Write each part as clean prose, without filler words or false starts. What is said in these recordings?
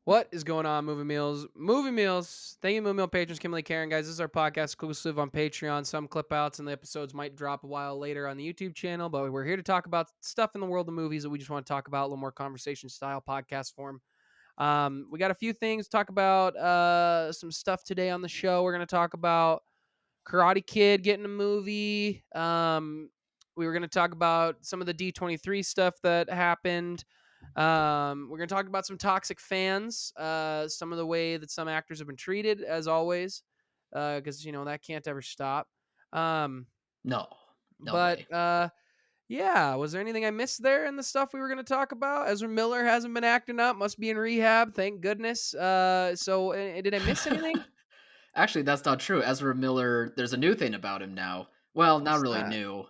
What is going on, Movie Meals? Movie Meals. Thank you, Movie Meal patrons, Kimberly, Karen, guys. This is our podcast exclusive on Patreon. Some clip outs and the episodes might drop a while later on the YouTube channel, but we're here to talk about stuff in the world of movies that we just want to talk about, a little more conversation style podcast form. We got a few things to talk about. Some stuff today on the show. We're going to talk about Karate Kid getting a movie. We were going to talk about some of the D23 stuff that happened. We're going to talk about some toxic fans, some of the way that some actors have been treated, as always, because, that can't ever stop. No But way. yeah, was there anything I missed there in the stuff we were going to talk about? Ezra Miller hasn't been acting up, must be in rehab, thank goodness. So did I miss anything? Actually, that's not true. Ezra Miller, there's a new thing about him now. Well, not What's really that? new.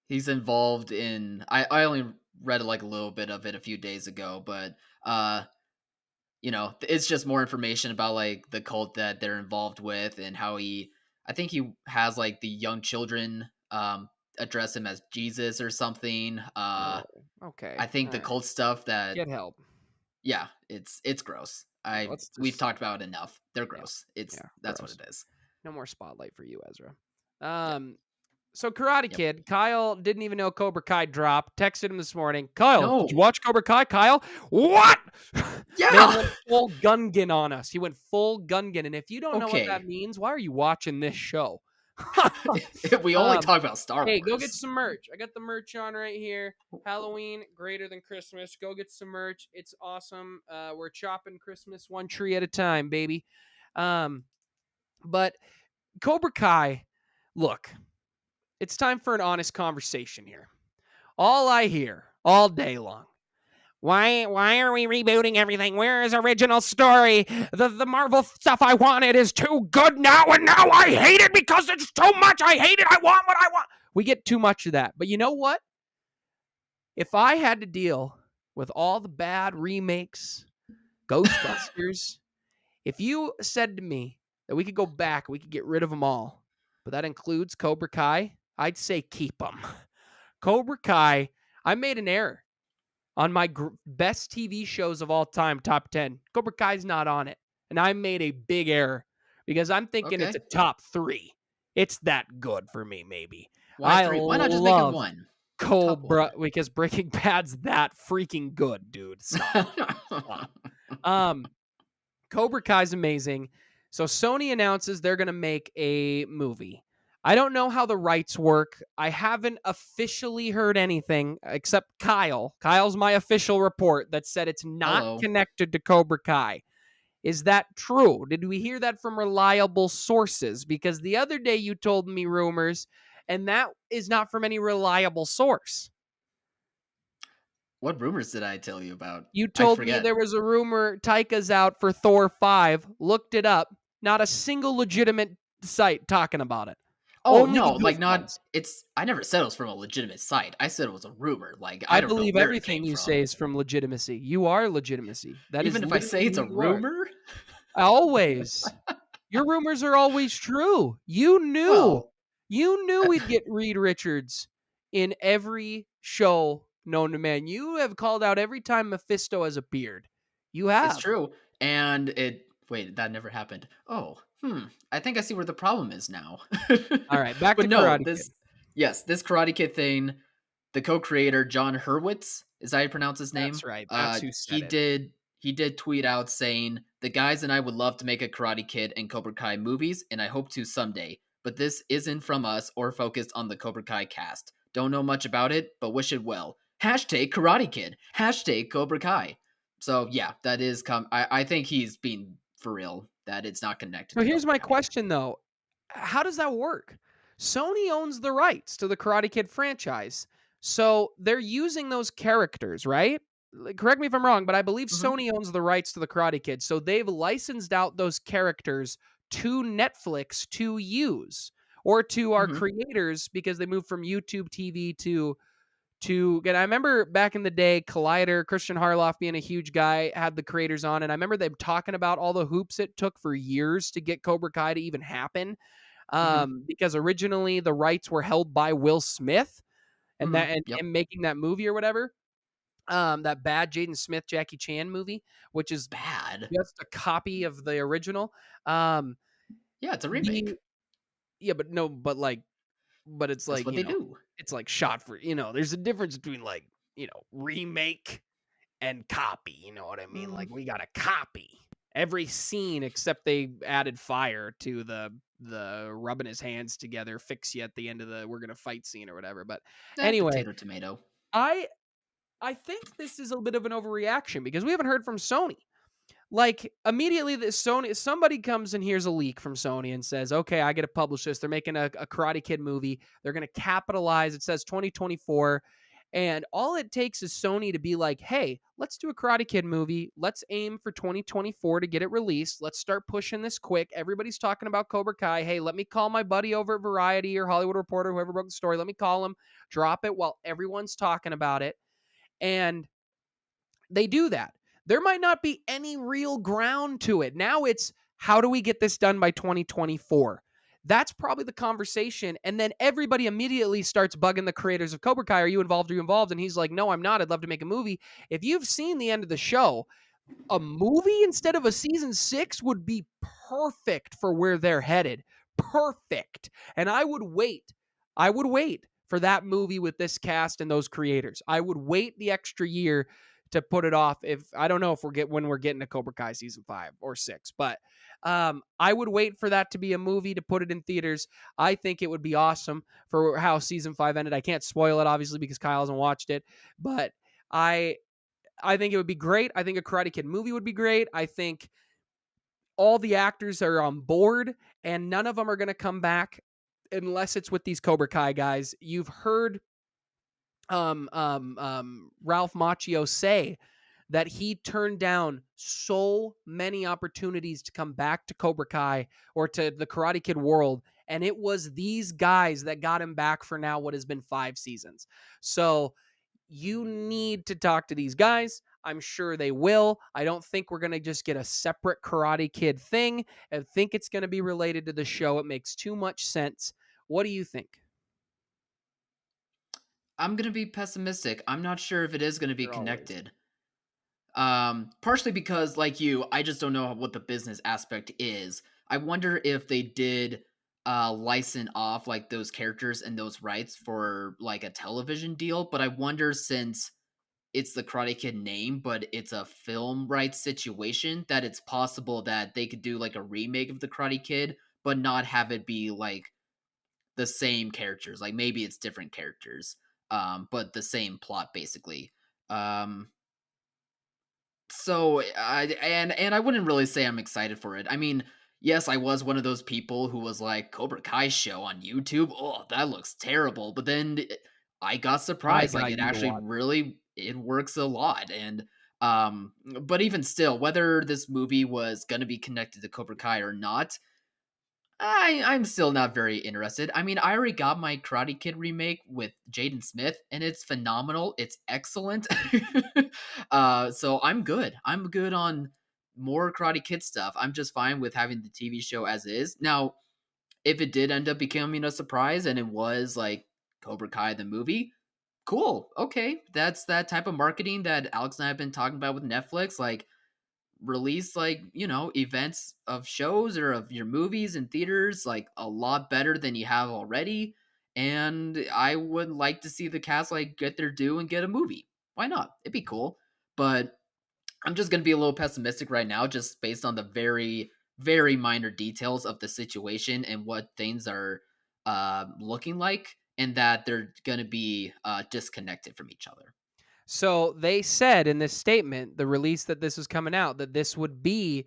He's involved in I only read like a little bit of it a few days ago, but it's just more information about like the cult that they're involved with and how I think he has like the young children address him as Jesus or something. Oh, okay. I think All the right. cult stuff that Get help. yeah, it's gross. Yeah, let's We've just, talked about it enough. They're yeah, gross. That's what gross. it is. No more spotlight for you, Ezra. Yep. So Karate Yep. Kid, Kyle didn't even know Cobra Kai dropped. Texted him this morning. Kyle, did you No. watch Cobra Kai? Kyle, what? Man Yeah. went full Gungan on us. He went full Gungan. And if you don't know what that Okay. means, why are you watching this show? We only um, talk about Star hey, go get Wars. some merch. I got the merch on right here. Halloween greater than Christmas. Go get some merch. It's awesome. We're chopping Christmas one tree at a time, baby. But Cobra Kai, look, it's time for an honest conversation here. All I hear all day long. Why are we rebooting everything? Where is original story? The Marvel stuff I wanted is too good now, and now I hate it because it's too much. I hate it. I want what I want. We get too much of that. But you know what? If I had to deal with all the bad remakes, Ghostbusters, if you said to me that we could go back, we could get rid of them all, but that includes Cobra Kai, I'd say keep them. Cobra Kai, I made an error on my best TV shows of all time, top 10. Cobra Kai's not on it. And I made a big error because I'm thinking it's Okay. a top 3. It's that good for me, maybe. Why I 3? Why not just make it love 1? Top Cobra 1. because Breaking Bad's that freaking good, dude. Stop. Cobra Kai's amazing. So Sony announces they're going to make a movie. I don't know how the rights work. I haven't officially heard anything except Kyle. Kyle's my official report that said it's not Hello. connected to Cobra Kai. Is that true? Did we hear that from reliable sources? Because the other day you told me rumors, and that is not from any reliable source. What rumors did I tell you about? You I told me forget. there was a rumor Taika's out for Thor 5. Looked it up. Not a single legitimate site talking about it. Oh, Only no, the like goof not ones. I never said it was from a legitimate site. I said it was a rumor. Like I I don't know believe where it everything came you from. say is from legitimacy. You are legitimacy. That is Even if I literally say it's who a you are. rumor? Always. Your rumors are always true. You knew. Well, You knew uh, we'd get Reed Richards in every show known to man. You have called out every time Mephisto has appeared. You it's have. true. And that never happened. Oh, I think I see where the problem is now. All right, back But to no, Karate Kid. this Karate Kid thing, the co-creator John Hurwitz, is that how you pronounce his name? That's right. That's who He said it. did tweet out saying, "The guys and I would love to make a Karate Kid and Cobra Kai movies, and I hope to someday. But this isn't from us or focused on the Cobra Kai cast. Don't know much about it, but wish it well. Hashtag Karate Kid. Hashtag Cobra Kai." So yeah, that is I think he's being for real that it's not connected So to here's Cobra my Kai. question, though. How does that work? Sony owns the rights to the Karate Kid franchise. So they're using those characters, right? Correct me if I'm wrong, but I believe hmm Sony owns the rights to the Karate Kid. So they've licensed out those characters to Netflix to use or to our hmm creators because they moved from YouTube TV to get. I remember back in the day, Collider, Christian Harloff being a huge guy, had the creators on, and I remember them talking about all the hoops it took for years to get Cobra Kai to even happen. hmm Because originally the rights were held by Will Smith and hmm that Yep. and making that movie or whatever. that bad Jaden Smith Jackie Chan movie, which is Bad. just a copy of the original. Um, Yeah, it's a remake. the yeah, but no, but it's That's like, what they do. it's like shot for, there's a difference between like, remake and copy, you know what I mean? Mm, Like we got a copy every scene except they added fire to the rubbing his hands together, fix you at the end of the we're gonna fight scene or whatever. But anyway, potato tomato. I I think this is a bit of an overreaction because we haven't heard from Sony. Like immediately, the Sony somebody comes and hears a leak from Sony and says, "Okay, I get to publish this. They're making a Karate Kid movie. They're going to capitalize. It says 2024." And all it takes is Sony to be like, "Hey, let's do a Karate Kid movie. Let's aim for 2024 to get it released. Let's start pushing this quick. Everybody's talking about Cobra Kai. Hey, let me call my buddy over at Variety or Hollywood Reporter, whoever broke the story. Let me call him, drop it while everyone's talking about it." And they do that. There might not be any real ground to it. Now it's how do we get this done by 2024? That's probably the conversation. And then everybody immediately starts bugging the creators of Cobra Kai. Are you involved? Are you involved? And he's like, no, I'm not. I'd love to make a movie. If you've seen the end of the show, a movie instead of a season 6 would be perfect for where they're headed. Perfect. And I would wait. I would wait for that movie with this cast and those creators. I would wait the extra year to put it off. If I don't know if when we're getting to Cobra Kai season 5 or 6, but I would wait for that to be a movie to put it in theaters. I think it would be awesome for how season 5 ended. I can't spoil it obviously because Kyle hasn't watched it, but I I think it would be great. I think a Karate Kid movie would be great. I think all the actors are on board, and none of them are going to come back unless it's with these Cobra Kai guys. You've heard Ralph Macchio say that he turned down so many opportunities to come back to Cobra Kai or to the Karate Kid world, and it was these guys that got him back for now what has been 5 seasons. So you need to talk to these guys. I'm sure they will. I don't think we're going to just get a separate Karate Kid thing. I think it's going to be related to the show. It makes too much sense. What do you think? I'm gonna be pessimistic. I'm not sure if it is gonna be You're always. connected. Partially because, like you, I just don't know what the business aspect is. I wonder if they did license off like those characters and those rights for like a television deal, but I wonder since it's the Karate Kid name, but it's a film rights situation, that it's possible that they could do like a remake of the Karate Kid, but not have it be like the same characters. Like maybe it's different characters, but the same plot basically. Um, and I wouldn't really say I'm excited for it. I mean, yes, I was one of those people who was like Cobra Kai show on YouTube. Oh, that looks terrible. But then I got I surprised. Like got it you to actually watch. really it works a lot. And but even still, whether this movie was going to be connected to Cobra Kai or not, I'm still not very interested. I mean, I already got my Karate Kid remake with Jaden Smith, and it's phenomenal. It's excellent. So I'm good. I'm good on more Karate Kid stuff. I'm just fine with having the TV show as is. Now, if it did end up becoming a surprise and it was like Cobra Kai the movie, cool. Okay, that's that type of marketing that Alex and I have been talking about with Netflix. Like release like events of shows or of your movies in theaters like a lot better than you have already, and I would like to see the cast like get their due and get a movie. Why not? It'd be cool. But I'm just going to be a little pessimistic right now just based on the very minor details of the situation and what things are looking like, and that they're going to be disconnected from each other. So they said in this statement, the release that this was coming out, that this would be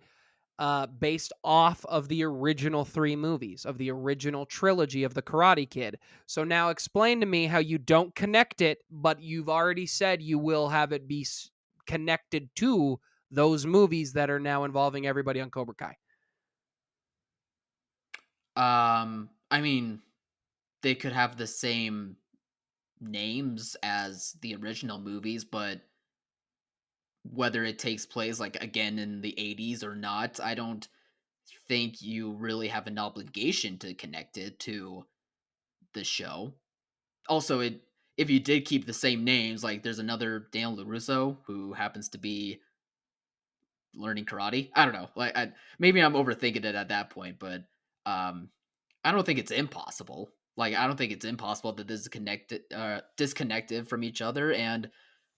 based off of the original 3 movies, of the original trilogy of the Karate Kid. So now explain to me how you don't connect it, but you've already said you will have it be connected to those movies that are now involving everybody on Cobra Kai. I mean, they could have the same names as the original movies, but whether it takes place like again in the 80s or not, I don't think you really have an obligation to connect it to the show. Also, if you did keep the same names, like there's another Daniel LaRusso who happens to be learning karate. I don't know. Like maybe I'm overthinking it at that point, but um I don't think it's impossible. Like I don't think it's impossible that this is disconnected from each other, and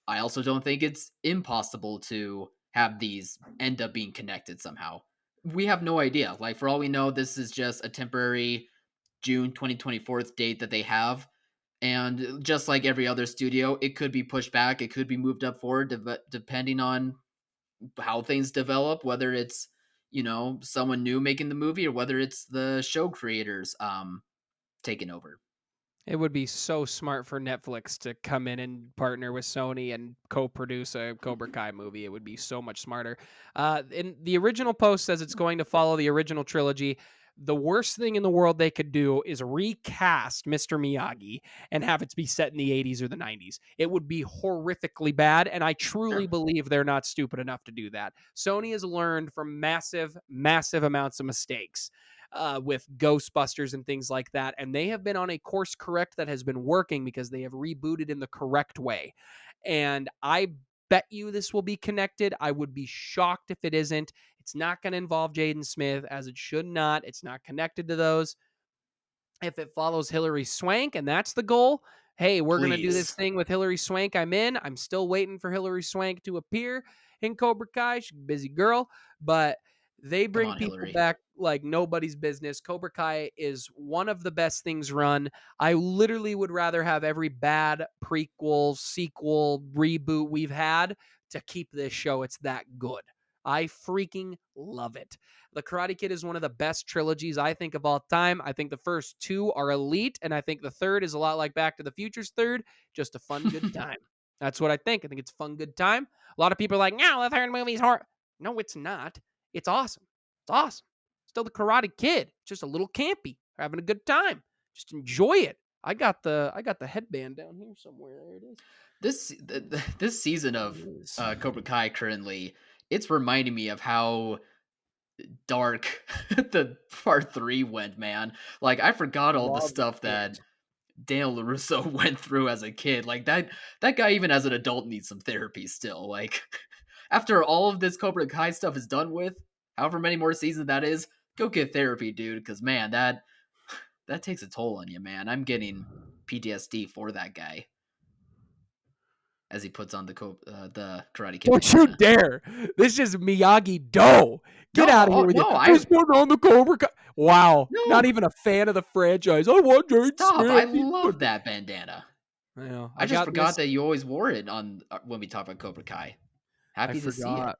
I also don't think it's impossible to have these end up being connected somehow. We have no idea. Like for all we know, this is just a temporary June 2024 date that they have. And just like every other studio, it could be pushed back, it could be moved up forward, depending on how things develop, whether it's, someone new making the movie or whether it's the show creators taking over. It would be so smart for Netflix to come in and partner with Sony and co-produce a Cobra Kai movie. It would be so much smarter. And the original post says it's going to follow the original trilogy. The worst thing in the world they could do is recast Mr. Miyagi and have it be set in the 80s or the 90s. It would be horrifically bad, and I truly Sure. believe they're not stupid enough to do that. Sony has learned from massive, massive amounts of mistakes with Ghostbusters and things like that. And they have been on a course correct that has been working because they have rebooted in the correct way. And I bet you this will be connected. I would be shocked if it isn't. It's not going to involve Jaden Smith, as it should not. It's not connected to those. If it follows Hilary Swank and that's the goal, hey, we're going to do this Please. thing with Hilary Swank. I'm in. I'm still waiting for Hilary Swank to appear in Cobra Kai. She's a busy girl, but they Come bring on, people Hillary. back like nobody's business. Cobra Kai is one of the best things run. I literally would rather have every bad prequel, sequel, reboot we've had to keep this show. It's that good. I freaking love it. The Karate Kid is one of the best trilogies I think of all time. I think the first two are elite, and I think the third is a lot like Back to the Future's third, just a fun, good time. That's what I think. I think it's a fun, good time. A lot of people are like, no, the third movie's horror. No, it's not. It's awesome. It's awesome. Still the Karate Kid. It's just a little campy. We're having a good time. Just enjoy it. I got the headband down here somewhere. There it is. This season There it of is. Cobra Kai currently, it's reminding me of how dark the part 3 went, man. Like I forgot all the Loved stuff it. that Daniel LaRusso went through as a kid. Like that guy even as an adult needs some therapy still. Like after all of this Cobra Kai stuff is done with, however many more seasons that is, go get therapy, dude, cuz man, that takes a toll on you, man. I'm getting PTSD for that guy as he puts on the Karate Kid Don't you bandana. dare. This is Miyagi Do. Get out of here No, with you. no, He's putting on the Cobra Kai. Wow. Not no, even a fan of the franchise. I want Jaden stop. I Smith. He's love putting. that bandana. I know. I I just got forgot this. that you always wore it on when we talk about Cobra Kai. I Happy to see it. forgot.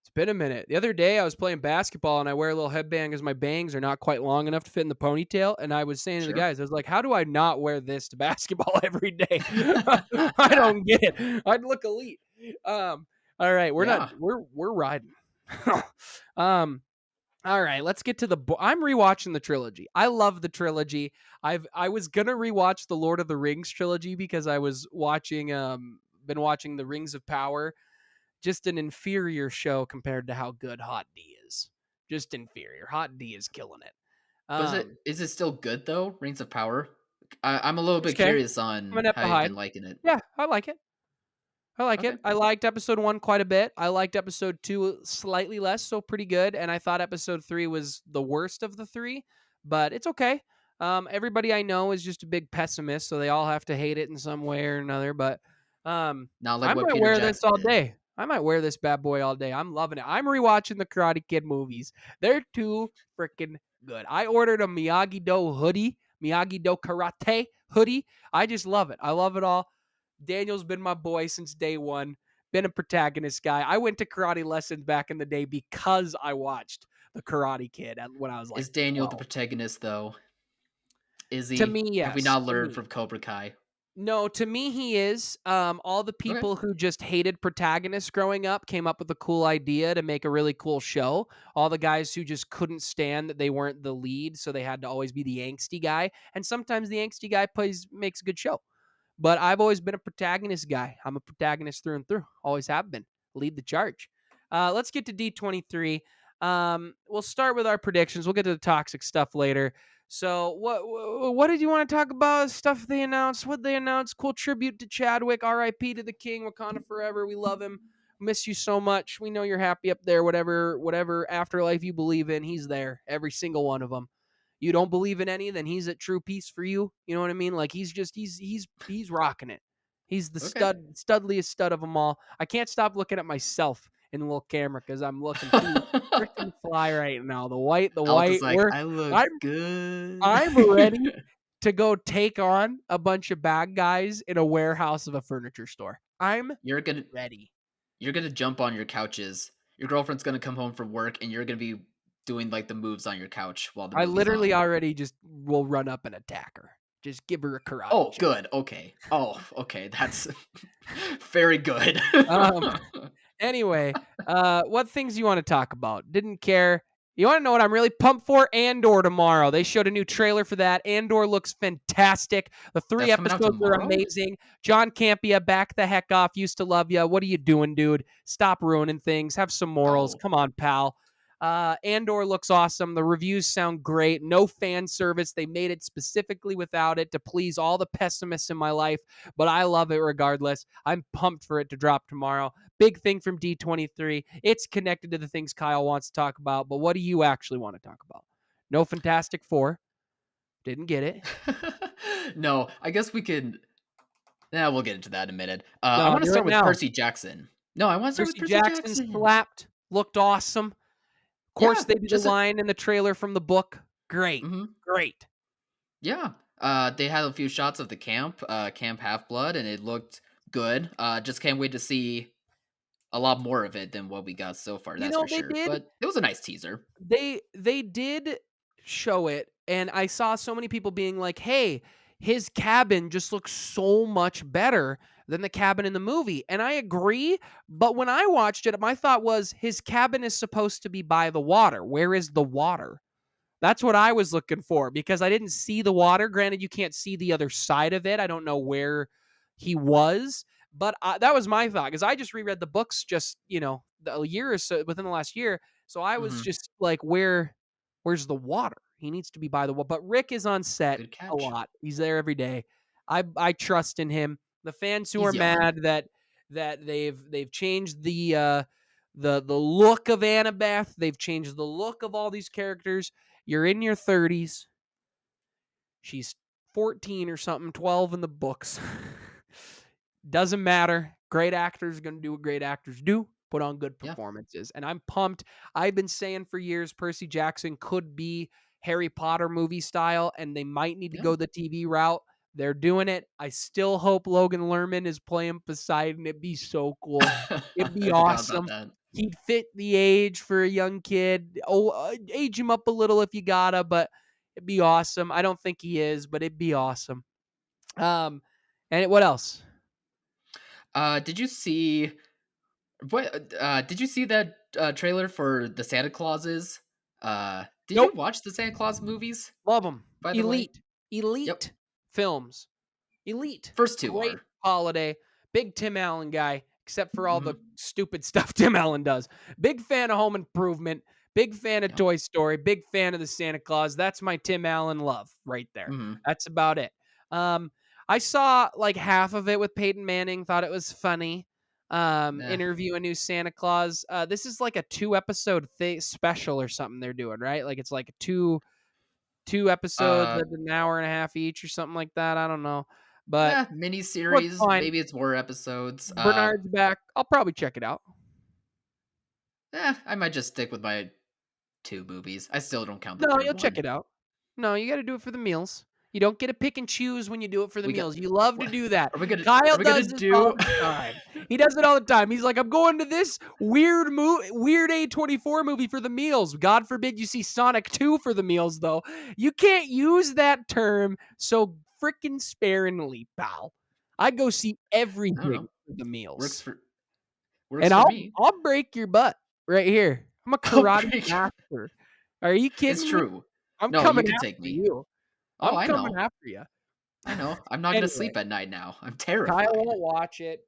It's been a minute. The other day I was playing basketball and I wear a little headband because my bangs are not quite long enough to fit in the ponytail. And I was saying to the Sure. guys, I was like, how do I not wear this to basketball every day? I don't get it. I'd look elite. All right, we're not Yeah. we're riding. um All right, let's get to the. I'm rewatching the trilogy. I love the trilogy. I was gonna rewatch the Lord of the Rings trilogy because I was watching been watching the Rings of Power. Just an inferior show compared to how good Hot D is. Just inferior. Hot D is killing it. But Um, is it still good though? Rings of Power. I'm a little it's bit okay. curious I'm on an up how the you've hide. been liking it. Yeah, I like it. I like it. Okay. I liked episode 1 quite a bit. I liked episode 2 slightly less, so pretty good. And I thought episode 3 was the worst of the 3, but it's okay. Everybody I know is just a big pessimist, so they all have to hate it in some way or another. But Not like I what might Peter wear this Jackson all did. day. I might wear this bad boy all day. I'm loving it. I'm rewatching the Karate Kid movies. They're too freaking good. I ordered a Miyagi Do hoodie, Miyagi Do Karate hoodie. I just love it. I love it all. Daniel's been my boy since day one. Been a protagonist guy. I went to karate lessons back in the day because I watched the Karate Kid when I was like Is Daniel the 12. protagonist though? Is To he? me, Have we yes. not To learned me. from Cobra Kai? No, to me he is. All the Okay. people who just hated protagonists growing up came up with a cool idea to make a really cool show. All the guys who just couldn't stand that they weren't the lead, so they had to always be the angsty guy. And sometimes the angsty guy makes a good show. But I've always been a protagonist guy. I'm a protagonist through and through. Always have been. Lead the charge. Let's get to D23. We'll start with our predictions. We'll get to the toxic stuff later. So what did you want to talk about? Stuff they announced. What they announced? Cool tribute to Chadwick. R.I.P. to the King. Wakanda forever. We love him. Miss you so much. We know you're happy up there. Whatever afterlife you believe in, he's there. Every single one of them. You don't believe in any, then he's at true peace for you. You know what I mean? Like he's rocking it. He's the Okay. studliest stud of them all. I can't stop looking at myself in the little camera because I'm looking too freaking fly right now. The Alex is white. like, We're I look I'm good. I'm ready to go take on a bunch of bad guys in a warehouse of a furniture store. I'm you're gonna ready. you're gonna jump on your couches. Your girlfriend's gonna come home from work, and you're gonna be doing like the moves on your couch while the I movie's literally on. already just will run up and attack her. Just give her a karate Oh, chop. good. Okay. Oh, okay. That's very good. Um, Anyway, what things you want to talk about? Didn't care. You want to know what I'm really pumped for? Andor tomorrow. They showed a new trailer for that. Andor looks fantastic. The 3 That's coming out episodes are tomorrow? amazing. John Campea, back the heck off. Used to love you. What are you doing, dude? Stop ruining things. Have some morals. Oh. Come on, pal. Andor looks awesome. The reviews sound great. No fan service. They made it specifically without it to please all the pessimists in my life, but I love it regardless. I'm pumped for it to drop tomorrow. Big thing from D23. It's connected to the things Kyle wants to talk about, but what do you actually want to talk about? No Fantastic Four. Didn't get it. No, I guess we could. Yeah, we'll get into that in a minute. I No, want to do start it with now. Percy Jackson. No, I want to start with Percy Percy Jackson Jackson. slapped. Looked awesome. Of course, Yeah, they did a just a. line in the trailer from the book. Great. Mhm. Great. Yeah. They had a few shots of the camp, Camp Half Blood, and it looked good. Just can't wait to see a lot more of it than what we got so far. You That's know, for sure. But it was a nice teaser. they did show it, and I saw so many people being like, "Hey, his cabin just looks so much better than the cabin in the movie." And I agree, but when I watched it, my thought was his cabin is supposed to be by the water. Where is the water? That's what I was looking for because I didn't see the water. Granted, you can't see the other side of it. I don't know where he was, but that was my thought because I just reread the books just a year or so within the last year. So I was Hmm. just like, where's the water? He needs to be by the water. But Rick is on set Good a catch. lot. He's there every day. I trust in him. The fans who are He's young. mad that they've changed the look of Annabeth, they've changed the look of all these characters. You're in your 30s. She's 14 or something, 12 in the books. Doesn't matter. Great actors are going to do what great actors do, put on good Yeah. performances. And I'm pumped. I've been saying for years Percy Jackson could be Harry Potter movie style, and they might need to Yeah. go the TV route. They're doing it. I still hope Logan Lerman is playing Poseidon. It'd be so cool. It'd be I forgot about awesome. that. He'd fit the age for a young kid. Oh, age him up a little if you gotta, but it'd be awesome. I don't think he is, but it'd be awesome. And what else? Did you see what? Did you see that trailer for the Santa Clauses? Did you Nope. watch the Santa Claus movies? Love them. By the way, Elite. yep. Elite films. Elite. First two Great are. holiday. Big Tim Allen guy, except for all the Hmm. stupid stuff Tim Allen does. Big fan of Home Improvement. Big fan of Yep. Toy Story. Big fan of the Santa Claus. That's my Tim Allen love right there. Hmm. That's about it. Um, I saw like half of it with Peyton Manning. Thought it was funny. Yeah. Interview a new Santa Claus. This is like a 2 episode special or something they're doing, right? Like it's like a two episodes Uh. at an hour and a half each or something like that. I don't know, but Yeah. Mini looks series. fine. Maybe it's more episodes. Bernard's back. I'll probably check it out. I might just stick with my two movies. I still don't count the No, third you'll check one. it out. No, you got to do it for the meals. You don't get to pick and choose when you do it for the We got. meals. You love to What do that. are we gonna? Kyle Are we gonna does this all do? the time. He does it all the time. He's like, I'm going to this weird A24 movie for the meals. God forbid you see Sonic 2 for the meals, though. You can't use that term so freaking sparingly, pal. I go see I don't everything know. for the Works meals. for works And for I'll me. I'll break your butt right here. I'm a Oh, karate great. master. Are you It's kidding me? true. I'm No, you coming can take after me. you. Oh, I'm I coming know. after you. I know. I'm not gonna Anyway, sleep at night now. I'm Kyle terrified. won't watch it.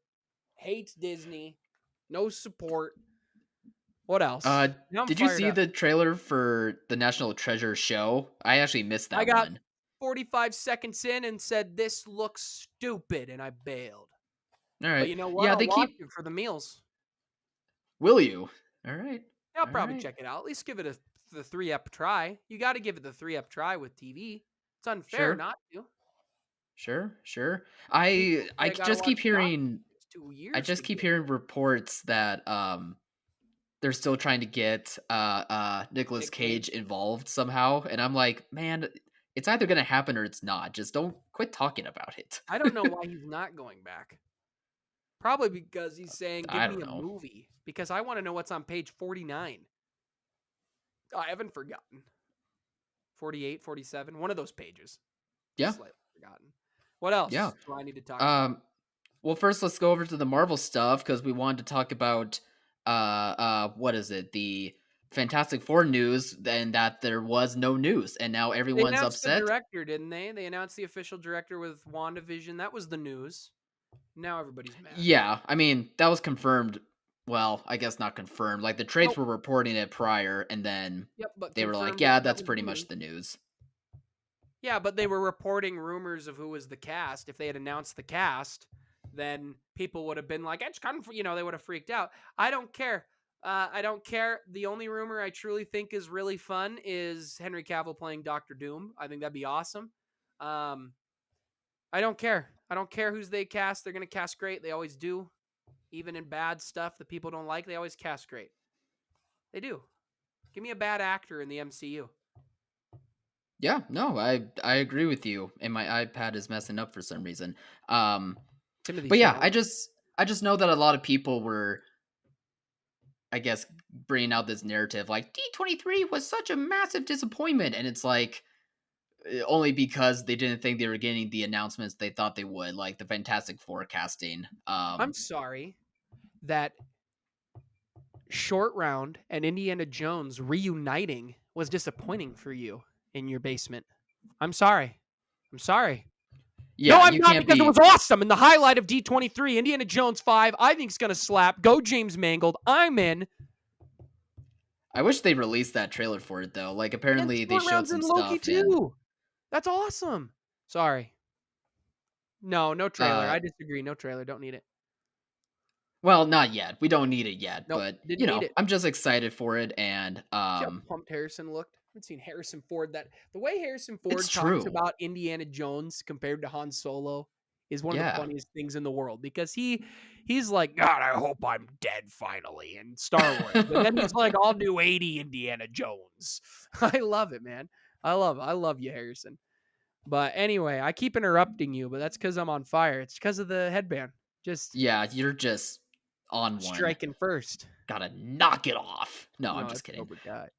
Hates Disney. No support. What Uh, else? Now I'm did you fired see up. the trailer for the National Treasure show? I actually missed I that got one. 45 seconds in and said, "This looks stupid," and I bailed. All But right. you know what? Yeah, I'll they watch keep. it for the meals. Will you? All right. I'll All probably right. check it out. At least give it the 3-ep try. You got to give it the 3-ep try with TV. It's unfair Sure. not to. Sure. Sure. People I say I got to just watch keep the doc. hearing. It's 2 I years to just keep get hearing there. reports that they're still trying to get Nicolas Nick Cage Cage. involved somehow, and I'm like, man, it's either gonna happen or it's not. Just don't quit talking about it. I don't know why he's not going back. Probably because he's saying, "Give I me don't a know. movie," because I want to know what's on page 49. I haven't forgotten. 48, 47, one of those pages. Yeah. Slightly forgotten. What Yeah. else do I need to talk about? Um. Well, first let's go over to the Marvel stuff because we wanted to talk about what is it? The Fantastic Four news, and that there was no news, and now They everyone's announced the upset. director, didn't they? They announced the official director with WandaVision. That was the news. Now everybody's mad. Yeah, I mean, that was confirmed. Well, I guess not confirmed. Like the trades Nope. were reporting it prior, and then Yep, but they were like, confirmed "Yeah, that that's was the pretty much news. the news." Yeah, but they were reporting rumors of who was the cast. If they had announced the cast, then people would have been like, "It's kind of," they would have freaked out. I don't care. I don't care. The only rumor I truly think is really fun is Henry Cavill playing Doctor Doom. I think that'd be awesome. Um, I don't care. I don't care who's they cast. They're gonna cast great. They always do. Even in bad stuff that people don't like, they always cast great. They do. Give me a bad actor in the MCU. Yeah, no, I agree with you. And my iPad is messing up for some reason. Um, Timothy but yeah, Chalamet. I just know that a lot of people were, I guess, bringing out this narrative like D23 was such a massive disappointment, and it's like only because they didn't think they were getting the announcements they thought they would, like the Fantastic Forecasting. I'm sorry that Short Round and Indiana Jones reuniting was disappointing for you in your basement. I'm sorry. I'm sorry. No, Yeah, I'm you not can't because it was be. awesome. And the highlight of D23, Indiana Jones 5, I think it's going to slap. Go James Mangold. I'm in. I wish they released that trailer for it though. Like And apparently they Short showed Round's in some Loki stuff and too. That's awesome. Sorry. No, no trailer. uh I disagree. No trailer. Don't need it. well, not yet. We don't need it yet, Nope. but Didn't need it. I'm just excited for it and See how pumped Harrison looked? I haven't seen Harrison Ford that the way Harrison it's Ford talks true. about Indiana Jones compared to Han Solo is one of the Yeah. funniest things in the world because he's like, God, I hope I'm dead finally in Star Wars. But then he's like, I'll do 80 Indiana Jones. I love it, man. I love you, Harrison. But anyway, I keep interrupting you, but that's because I'm on fire. It's because of the headband. Just Yeah, you're just on one. striking first. Gotta knock it off. No, I'm No, just that's kidding. Cobra Kai.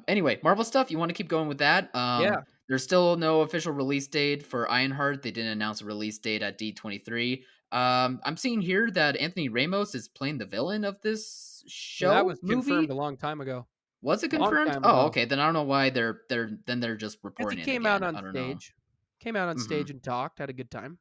Anyway, Marvel stuff. You want to keep going with that? Yeah. There's still no official release date for Ironheart. They didn't announce a release date at D23. I'm seeing here that Anthony Ramos is playing the villain of this Yeah, that was show confirmed movie. a long time ago. Was it Long confirmed? time Oh, ago. okay. Then I don't know why they're just Guess he reporting it came out again. on I don't know. stage. Came out on Hmm. stage and talked, had a good time.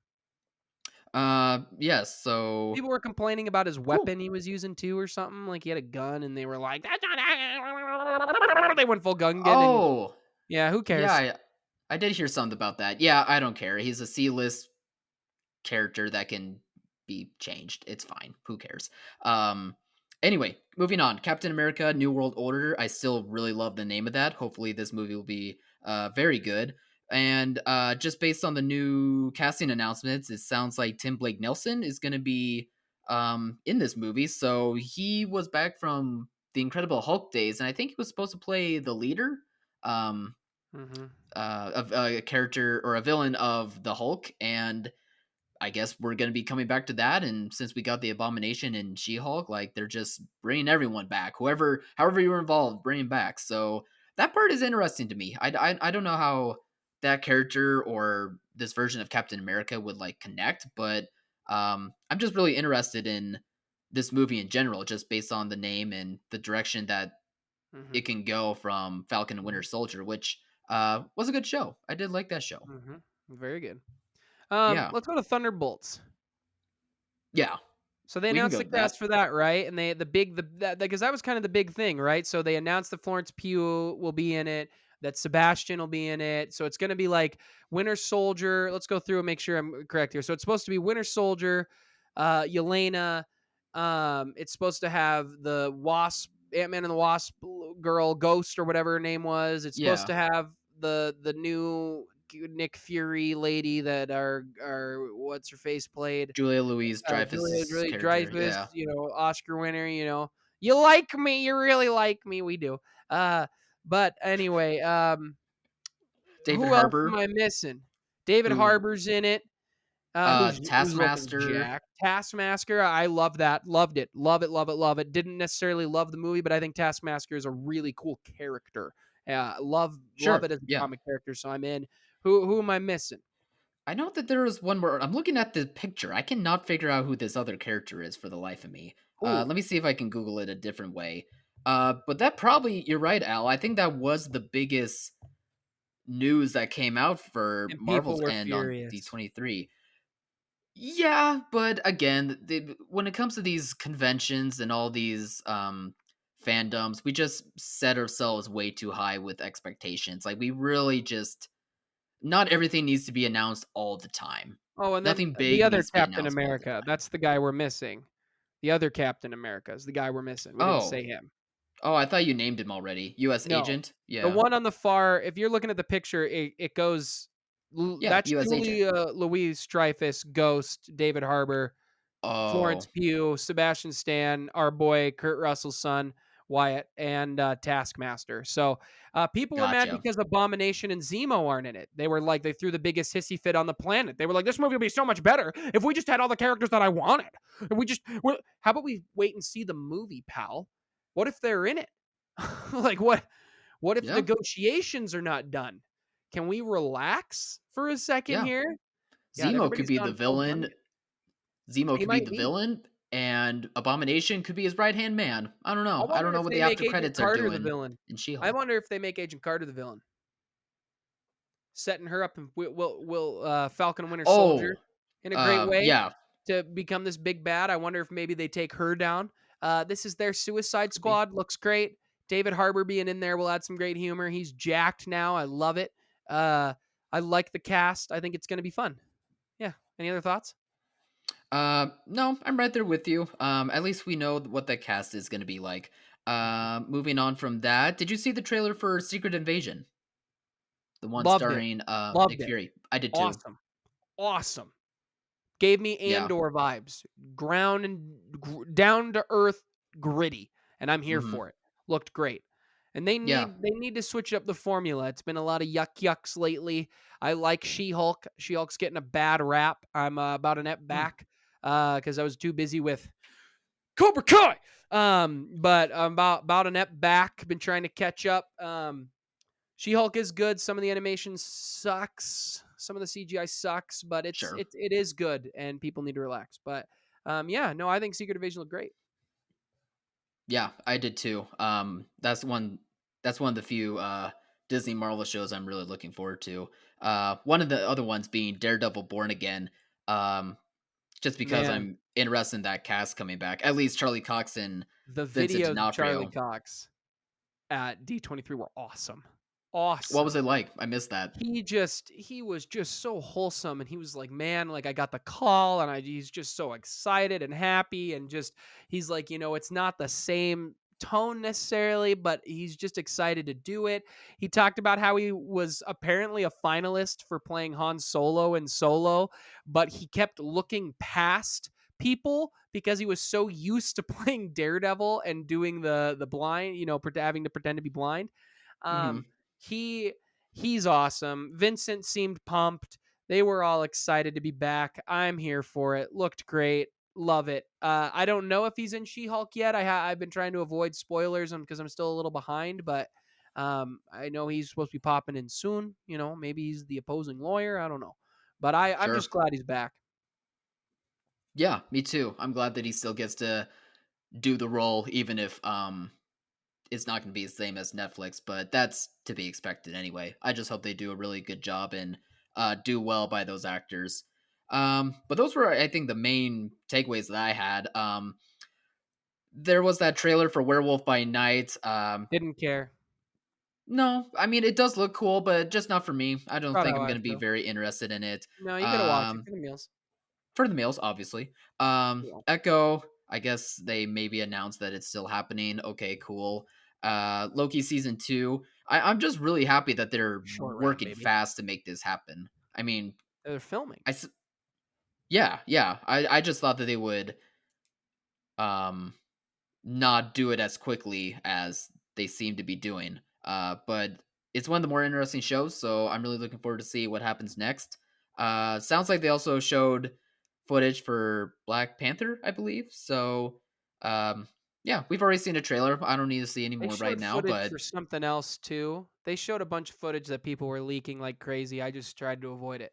Yes. So People were complaining about his cool. weapon he was using too or something. Like he had a gun and they were like, that's not they went full Gungan and Oh, yeah, who yeah. cares? I did hear something about that. Yeah, I don't care. He's a C-list character that can be changed. It's fine. Who cares? Um anyway, moving on. Captain America New World Order. I still really love the name of that. Hopefully this movie will be very good. And just based on the new casting announcements, it sounds like Tim Blake Nelson is going to be in this movie. So he was back from the Incredible Hulk days and I think he was supposed to play the leader um Mhm. of a character or a villain of the Hulk, and I guess we're going to be coming back to that. And since we got the Abomination and She Hulk, like they're just bringing everyone back, however you were involved, bringing back. So that part is interesting to me. I don't know how that character or this version of Captain America would like connect, but I'm just really interested in this movie in general, just based on the name and the direction that Mhm. it can go from Falcon and Winter Mhm. Soldier, which was a good show. I did like that show. Mhm. Very good. Yeah, Let's go to Thunderbolts. yeah. So they We can announced go the with cast that. for that, right? And they the big the that because that was kind of the big thing, right? So they announced that Florence Pugh will be in it, that Sebastian will be in it. So it's going to be like Winter Soldier. Let's go through and make sure I'm correct here. So it's supposed to be Winter Soldier, Yelena. It's supposed to have the Wasp, Ant-Man and the Wasp girl, Ghost or whatever her name was. It's supposed Yeah. to have the new Nick Fury lady that our what's her face played. Julia Louise Julia Dreyfus's Julia character. Dreyfus, Yeah. Oscar winner, "You like me, you really like me." We do. Uh, but anyway, David who else am Harbour, I missing? David who Harbour's in it, who's looking Taskmaster. jacked. Taskmasker, I love that, loved it, love it, love it, love it. Didn't necessarily love the movie, but I think Taskmasker is a really cool character. Love Sure. it as a Yeah. comic character, so I'm in. Who am I missing? I know that there is one more. I'm looking at the picture. I cannot figure out who this other character is for the life of me. Ooh, Let me see if I can Google it a different way. But that probably, you're right, Al. I think that was the biggest news that came out for and people Marvel's were end on furious. D23. Yeah, but again, when it comes to these conventions and all these fandoms, we just set ourselves way too high with expectations. Like, we really just, not everything needs to be announced all the time. Oh, and then Nothing the big other needs to be Captain announced all the America, time. that's the guy we're missing. The other Captain America is the guy we're missing. We didn't Oh, say him. oh, I thought you named him already. U.S. No. Agent. The Yeah, one on the far if you're looking at the picture, it goes yeah, that's U.S. Agent. Julia Louis-Dreyfus, Ghost, David Harbour, Florence Oh, Pugh, Sebastian Stan, our boy Kurt Russell's son, Wyatt, and, Taskmaster. So, people were mad gotcha. because Abomination and Zemo aren't in it. They were like they threw the biggest hissy fit on the planet. They were like, "This movie would be so much better if we just had all the characters that I wanted. If we just how about we wait and see the movie, pal? What if they're in it? Like, what if Yeah, negotiations are not done? Can we relax for a second yeah. here?" Yeah, Zemo could everybody's be the gone full villain. Gundam. Zemo He could be might the be. villain, and Abomination could be his right hand man. I don't I know. I don't wonder know if what they the make after Agent credits are Carter the doing villain. in She I Hulk. wonder if they make Agent Carter the villain, setting her up and will Falcon and Winter Soldier Oh, in a great way yeah, to become this big bad. I wonder if maybe they take her down. This is their Suicide could be. Squad. Looks great. David Harbour being in there will add some great humor. He's jacked now. I love it. Uh, I like the cast. I think it's going to be fun. Yeah. Any other thoughts? No, I'm right there with you. At least we know what the cast is going to be like. Moving on from that, did you see the trailer for Secret Invasion? The one Loved it. starring Loved Nick it. Fury. I did too. Awesome. Awesome. Gave me Yeah. Andor vibes. Ground and down to earth, gritty, and I'm here Hmm. for it. Looked great. And they Yeah. need to switch up the formula. It's been a lot of yucks lately. I like She-Hulk. She-Hulk's getting a bad rap. I'm about an ep Hmm. back because I was too busy with Cobra Kai. But I'm about an ep back. Been trying to catch up. She-Hulk is good. Some of the animation sucks. Some of the CGI sucks, but Sure. it is good, and people need to relax. But yeah, no, I think Secret Invasion looked great. Yeah, I did too. That's one. That's one of the few Disney Marvel shows I'm really looking forward to. One of the other ones being Daredevil Born Again. Um, just because Man, I'm interested in that cast coming back. At least Charlie Cox and the Vincent videos of Charlie D'Onofrio. Cox at D23 were awesome. What was Awesome. it like? I missed that. He was just so wholesome, and he was like, man, like I got the call, and he's just so excited and happy, and just he's like, it's not the same tone necessarily, but he's just excited to do it. He talked about how he was apparently a finalist for playing Han Solo in Solo, but he kept looking past people because he was so used to playing Daredevil and doing the blind, having to pretend to be blind. Hmm. um he He's awesome. Vincent seemed pumped. They were all excited to be back. I'm here for it. Looked great. Love it. I don't know if he's in She-Hulk yet. I've been trying to avoid spoilers because I'm still a little behind, but I know he's supposed to be popping in soon. Maybe he's the opposing lawyer. I don't know, but I'm Sure. just glad he's back. Yeah, me too. I'm glad that he still gets to do the role, even if it's not going to be the same as Netflix. But that's to be expected anyway. I just hope they do a really good job and do well by those actors. But those were, I think, the main takeaways that I had. There was that trailer for Werewolf by Night. Didn't care. No, I mean it does look cool, but just not for me. I don't About think how I'm I going to be feel. very interested in it. No, you gotta watch it Um, for the meals. for the males, obviously. Yeah, Echo, I guess they maybe announced that it's still happening. Okay, cool. Loki season 2. I'm just really happy that they're short round, working baby. fast to make this happen. I mean, They're filming. I s- yeah, yeah. I just thought that they would um not do it as quickly as they seem to be doing. But it's one of the more interesting shows, so I'm really looking forward to see what happens next. Sounds like they also showed footage for Black Panther, I believe. So, um, yeah, we've already seen a trailer. I don't need to see any They more right showed now, footage but for something else too. They showed a bunch of footage that people were leaking like crazy. I just tried to avoid it.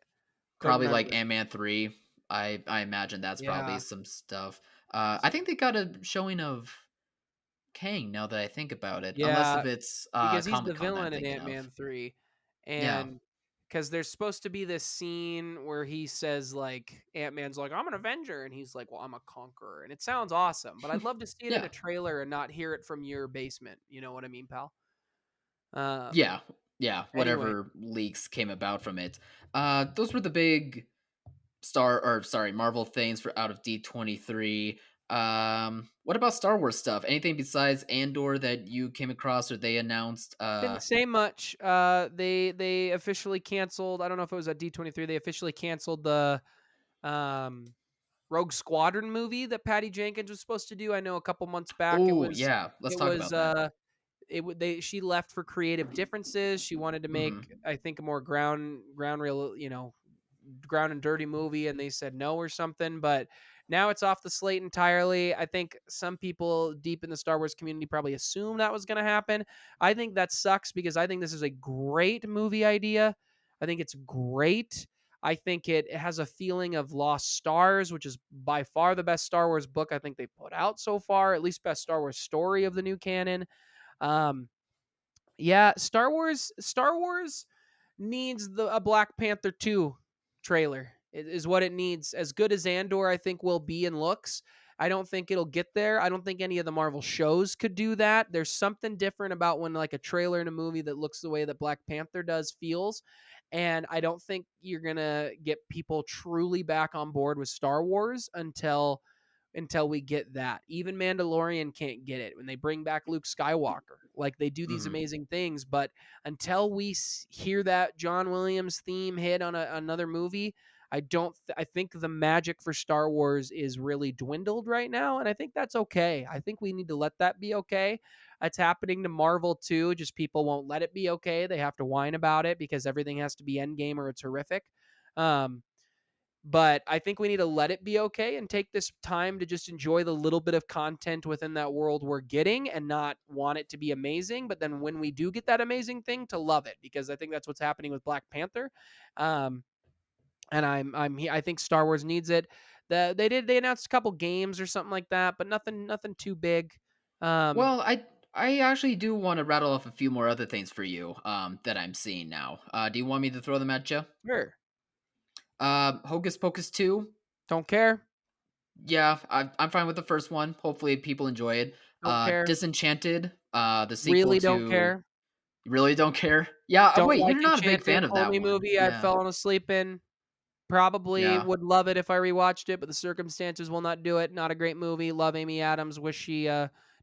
Couldn't probably remember like it. Ant-Man 3. I imagine that's probably Yeah. some stuff. Is I it? think they got a showing of Kang now that I think about it, unless Yeah, if it's because he's the Comic Con that I'm villain in thinking of. Ant-Man 3, Yeah. and because there's supposed to be this scene where he says, like, Ant-Man's like, "I'm an Avenger," and he's like, "Well, I'm a conqueror," and it sounds awesome, but I'd love to see it in Yeah. a trailer and not hear it from your basement, you know what I mean, pal? Yeah. Yeah, Anyway, whatever leaks came about from it. Those were the big Marvel things for out of D23. What about Star Wars stuff? Anything besides Andor that you came across or they announced? didn't say much. They officially canceled. I don't know if it was at D23. They officially canceled the um Rogue Squadron movie that Patty Jenkins was supposed to do. I know a couple months back Oh, yeah, let's it talk was about that. it would they she left for creative differences. She wanted to make, Mhm. I think, a more ground real, ground and dirty movie, and they said no or something, but now it's off the slate entirely. I think some people deep in the Star Wars community probably assume that was going to happen. I think that sucks because I think this is a great movie idea. I think it's great. I think it has a feeling of Lost Stars, which is by far the best Star Wars book I think they put out so far, at least best Star Wars story of the new canon. Um, yeah, Star Wars needs a Black Panther 2 trailer. It is what it needs. As good as Andor I think will be in looks, I don't think it'll get there. I don't think any of the Marvel shows could do that. There's something different about when like a trailer in a movie that looks the way that Black Panther does feels. And I don't think you're going to get people truly back on board with Star Wars until we get that. Even Mandalorian can't get it when they bring back Luke Skywalker. Like they do these Mhm. amazing things, but until we hear that John Williams theme hit on another movie, I don't. I think the magic for Star Wars is really dwindled right now, and I think that's okay. I think we need to let that be okay. It's happening to Marvel too. Just people won't let it be okay. They have to whine about it because everything has to be Endgame or it's horrific. Um, but I think we need to let it be okay and take this time to just enjoy the little bit of content within that world we're getting and not want it to be amazing. But then when we do get that amazing thing, to love it, because I think that's what's happening with Black Panther. Um, and I think Star Wars needs it. They announced a couple games or something like that, but nothing too big. Um, Well, I actually do wanna rattle off a few more other things for you, that I'm seeing now. Do you want me to throw them at you? sure, Hocus Pocus 2? don't care, Yeah, I'm fine with the first one. Hopefully, people enjoy it. don't care, Disenchanted, the sequel really don't to care. you really don't care? Yeah, Don't wait, like you're not a big Enchanted. fan of that Only one. movie I've Yeah, fallen asleep in. Probably yeah. would love it if I rewatched it, but the circumstances will not do it. Not a great movie. Love Amy Adams. Wish she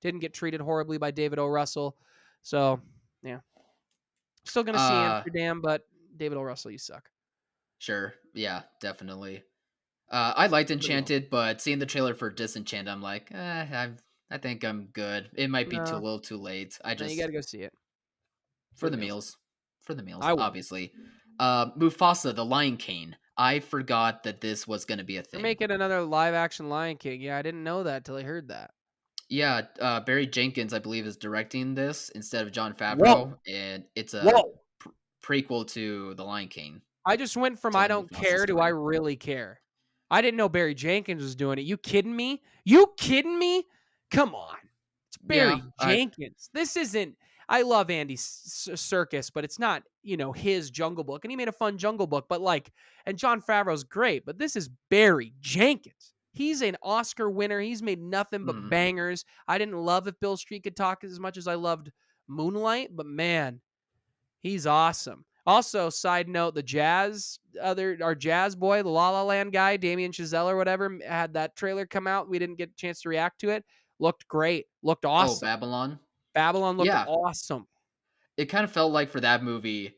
didn't get treated horribly by David O. Russell. So, yeah. Still going to see Uh, Amsterdam, but David O. Russell, you suck. sure. Yeah, definitely. I liked Nobody else. Enchanted, but seeing the trailer for Disenchanted, I'm like, I think I'm good. It might be too No, little too late. I no, you got just to go see it for for the the meals. meals. For the meals, I would. obviously. Mufasa, the Lion King. I forgot that this was gonna be a They're thing. making another live action Lion King. Yeah, I didn't know that till I heard that. Yeah, Barry Jenkins, I believe, is directing this instead of John Favreau, Whoa. and it's a Whoa. prequel to The Lion King, I just went from I telling don't Mufasa's care to I story. really care. I didn't know Barry Jenkins was doing it. You kidding me? You kidding me? Come on. It's Yeah, Barry Jenkins. This isn't. I love Andy Serkis, but it's not, his Jungle Book. And he made a fun Jungle Book, but and Jon Favreau's great, but this is Barry Jenkins. He's an Oscar winner. He's made nothing but Mm. bangers. I didn't love If Bill Street Could Talk as much as I loved Moonlight, but man, he's awesome. Also, side note, our jazz boy, the La La Land guy, Damien Chazelle or whatever, had that trailer come out. We didn't get a chance to react to it. Looked great. Looked Oh, awesome. Babylon. Babylon looked Yeah, awesome. it kind of felt like for that movie,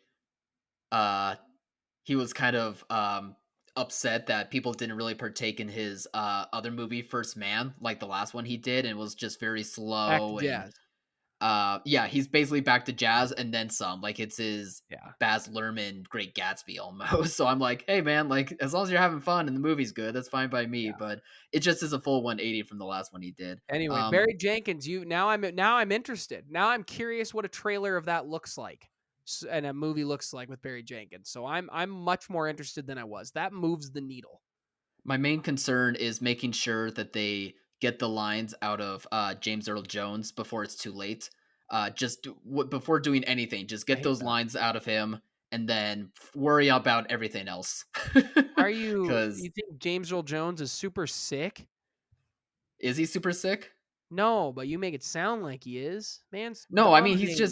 uh, he was kind of upset that people didn't really partake in his other movie, First Man, like the last one he did, and was just very Back to slow. And jazz. yeah, he's basically back to jazz and then some. Like it's his Yeah. Baz Luhrmann Great Gatsby almost. So I'm like, hey man, like as long as you're having fun and the movie's good, that's fine by me. Yeah. But it just is a full 180 from the last one he did. Anyway, Barry Jenkins, now I'm interested. Now I'm curious what a trailer of that looks like. And a movie looks like with Barry Jenkins. So I'm much more interested than I was. That moves the needle. My main concern is making sure that they get the lines out of James Earl Jones before it's too late. Before doing anything, just I get hate those that. lines out of him, and then worry about everything else. You Because think James Earl Jones is super sick? is he super sick? No, but you make it sound like he is. Man's No, I mean dominating.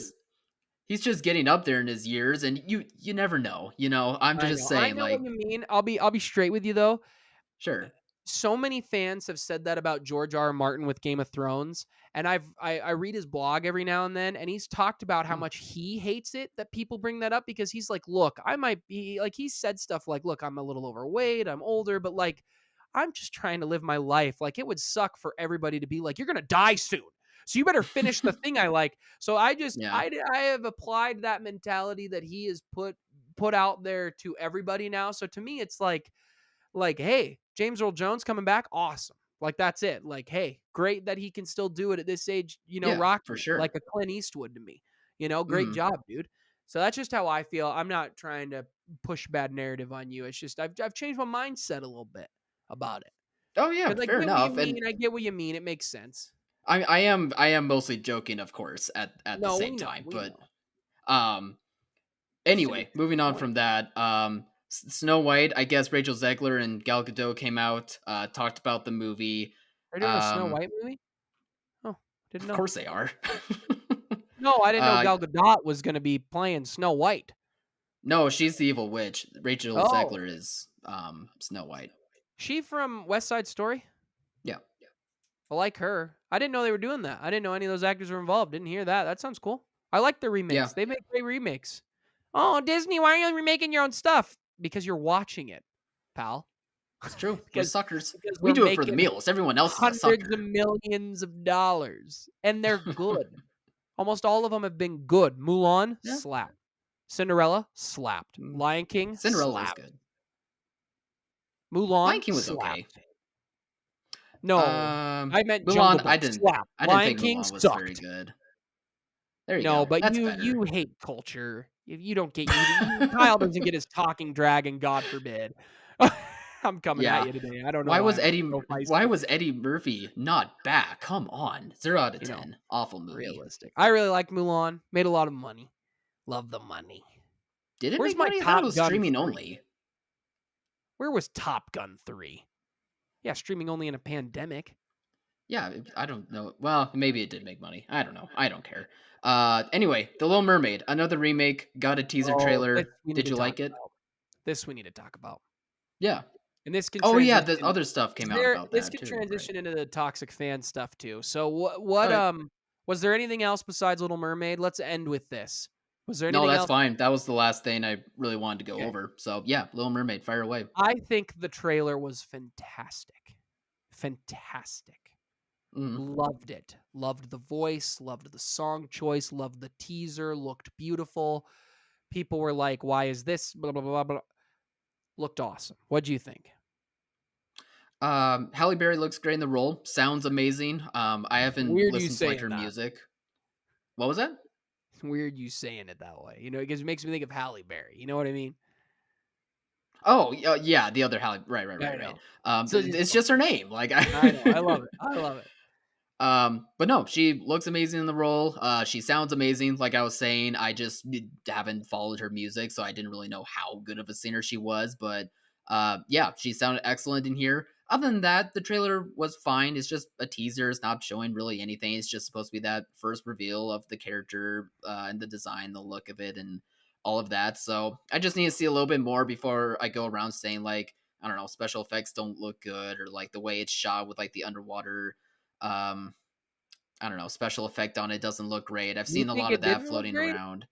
he's just getting up there in his years, and you never know. I'm I just know. I saying, know what like, you mean. I'll be straight with you though. sure. So many fans have said that about George R. R. Martin with Game of Thrones, and I read his blog every now and then, and he's talked about how Mm, much he hates it that people bring that up because he's like, look, I might be like he said stuff like, look, I'm a little overweight, I'm older, but I'm just trying to live my life. Like it would suck for everybody to be like, you're gonna die soon. So you better finish the thing I like. So yeah. I have applied that mentality that he has put out there to everybody now. So to me, it's hey, James Earl Jones coming back, awesome. Like that's it. Like, hey, great that he can still do it at this age, Yeah, for rocking it sure. like a Clint Eastwood to me. Great Mm. job, dude. So that's just how I feel. I'm not trying to push bad narrative on you. It's just I've changed my mindset a little bit about it. Oh yeah, Because I fair get what you enough. And mean. I get what you mean. It makes sense. I am mostly joking, of course, at the No, same we know. time. We But know. um, Just saying anyway, it's moving on point. from that, Snow White. I guess Rachel Zegler and Gal Gadot came out, talked about the movie. They're doing a Snow Um, White movie? Oh, didn't of know. course they are. No, I didn't know uh, Gal Gadot was going to be playing Snow White. no, she's the evil witch. Rachel Oh, Zegler is Snow White. she from West Side Story? Yeah, I like her. I didn't know they were doing that. I didn't know any of those actors were involved. Didn't hear that. That sounds cool. I like their yeah, remakes. They make great remakes. Oh, Disney, why are you remaking your own stuff? Because you're watching it, pal. it's true. We're because suckers. because We we're do it for the making meals. Everyone else is a hundreds of sucker. millions of dollars, and they're good. Almost all of them have been good. Mulan Yeah, slapped. Cinderella slapped. mm. Lion King Cinderella was slapped. good. Lion Mulan King was okay. slapped. No, I meant Jungle Mulan, Book slapped. I didn't Lion think King Mulan was very sucked. good. There you No, go. but That's you better. hate culture. If you don't get Kyle doesn't get his talking dragon, God forbid. I'm coming at Yeah. you today. I don't know why I'm so Why feisty. was Eddie Murphy not back? Come on. 0 out of You know, 10. Awful movie. realistic. I really liked Mulan. Made a lot of money. Love the money. Did it Where's make my money? I thought it Top was Gun streaming 3? only. Where was Top Gun 3? Yeah, streaming only in a pandemic. Yeah, I don't know. Well, maybe it did make money. I don't know. I don't care. Anyway, The Little Mermaid, another remake, got a teaser Oh, this trailer. we need Did to you talk like it? about. This we need to talk about. Yeah. And this can Oh yeah, the transition. other stuff came out about This that could too, right? transition into the toxic fan stuff too. So All right. was there anything else besides Little Mermaid? Let's end with this. Was there No, anything that's else? fine. That was the last thing I really wanted to go Okay. over. So yeah, Little Mermaid, fire away. I think the trailer was fantastic. Fantastic. Mm. Loved it. Loved the voice, loved the song choice, loved the teaser, looked beautiful. People were like, "Why is this?" Blah blah blah blah. Looked awesome. What'd you think? Halle Berry looks great in the role. Sounds amazing. I haven't Weird you listened to like saying her that. music. What was that? Weird you saying it that way. Because it makes me think of Halle Berry. You know what I mean? Oh, yeah, the other Halle. Right, right, I right, right. know. So It's just her name. Like I. I know. I love it. I love it. But no, she looks amazing in the role. She sounds amazing. Like I was saying, I just haven't followed her music, so I didn't really know how good of a singer she was. But yeah, she sounded excellent in here. Other than that, the trailer was fine. It's just a teaser. It's not showing really anything. It's just supposed to be that first reveal of the character and the design, the look of it, and all of that. So I just need to see a little bit more before I go around saying like, I don't know, special effects don't look good, or like the way it's shot with like the underwater um I don't know, special effect on it doesn't look great. I've You seen a think lot of it that didn't look floating great? around.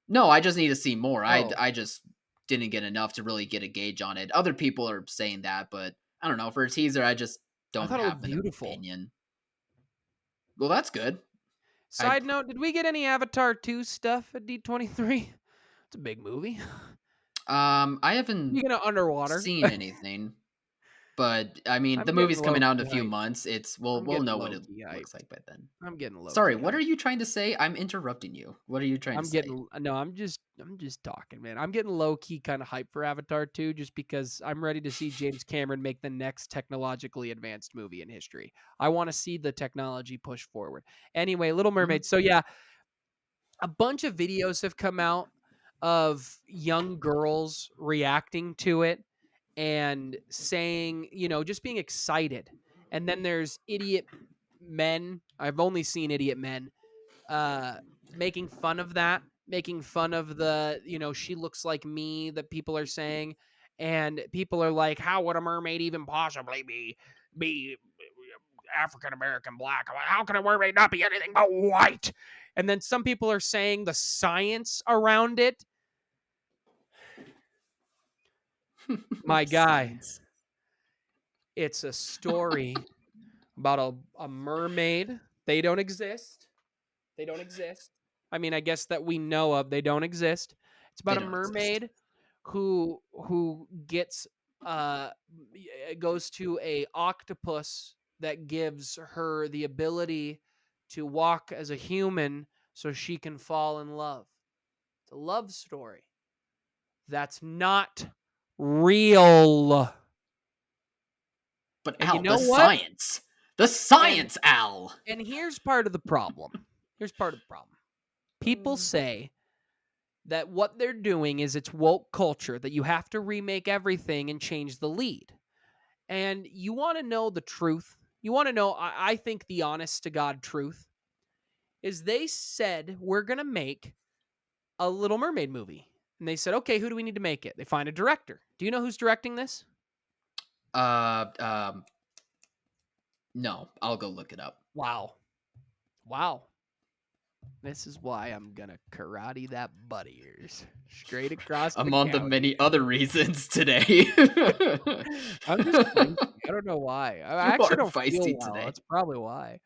No, I just need to see more. I Oh, I just didn't get enough to really get a gauge on it. Other people are saying that, but I don't know. For a teaser, I just I don't thought it have looked an beautiful. opinion. Well, that's good. I Side note, did we get any Avatar 2 stuff at D23? It's a big movie. I haven't Speaking of underwater, seen anything, but I mean, the I'm getting movie's coming low out in key a few hyped. months. It's we'll I'm we'll getting know what low it key looks hyped. like by then. I'm getting low Sorry, key what are hyped. you trying to say? I'm interrupting you. What are you trying to say? I'm just talking, man. I'm getting low key kind of hyped for Avatar 2 just because I'm ready to see James Cameron make the next technologically advanced movie in history. I want to see the technology push forward. Anyway, Little Mhm. Mermaid. So yeah, a bunch of videos have come out of young girls reacting to it and saying, just being excited. And then there's idiot men. I've only seen idiot men uh making fun of that, making fun of the, she looks like me that people are saying. And people are like, how would a mermaid even possibly be African American black? How can a mermaid not be anything but white? And then some people are saying the science around it. My guy, Science. it's a story about a mermaid. They don't exist. They don't exist. I mean, I guess that we know of, they don't exist. It's They about a don't exist. mermaid who gets uh goes to a octopus that gives her the ability to walk as a human so she can fall in love. It's a love story. That's not real. But And you Al, know what? the And science, Al. and here's part of the problem. Here's part of the problem. People Uh, say that what they're doing is it's woke culture, that you have to remake everything and change the lead. And you want to know the truth. You want to know, I think the honest to God truth is they said, we're going to make a Little Mermaid movie. And they said, okay, who do we need to make it? They find a director. Do you know who's directing this? uh, um, no, I'll go look it up. Wow. Wow. This is why I'm going to karate that butt of yours straight across the Among the county. many other reasons today. I'm just feisty. I don't know why. I You actually are don't feel feisty well. today. That's probably why.